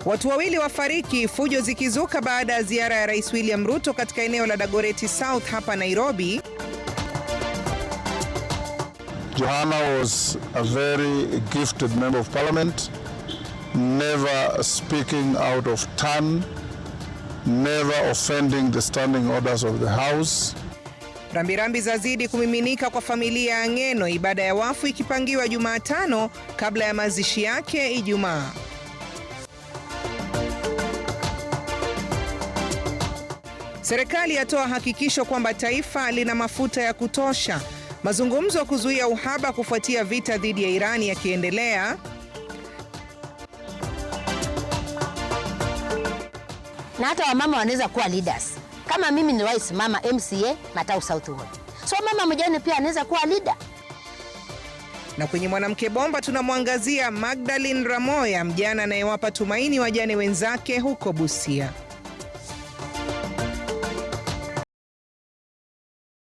Watu wawili wafariki, fujo zikizuka baada ya ziara ya Rais William Ruto katika eneo la Dagoretti South hapa Nairobi. Johana was a very gifted member of parliament, never speaking out of turn, never offending the standing orders of the house. Rambirambi zazidi kumiminika kwa familia ya Ng'eno, ibada ya wafu ikipangiwa Jumatano kabla ya mazishi yake Ijumaa. Serikali yatoa hakikisho kwamba taifa lina mafuta ya kutosha. Mazungumzo kuzuia uhaba kufuatia vita dhidi ya Irani yakiendelea. Na hata wamama wanaweza kuwa leaders. Kama mimi niliwahi simama MCA Matau South Ward. So mama mjane pia anaweza kuwa leader. Na kwenye mwanamke bomba tunamwangazia Magdalene Ramoya, mjane anayewapa tumaini wajane wenzake huko Busia.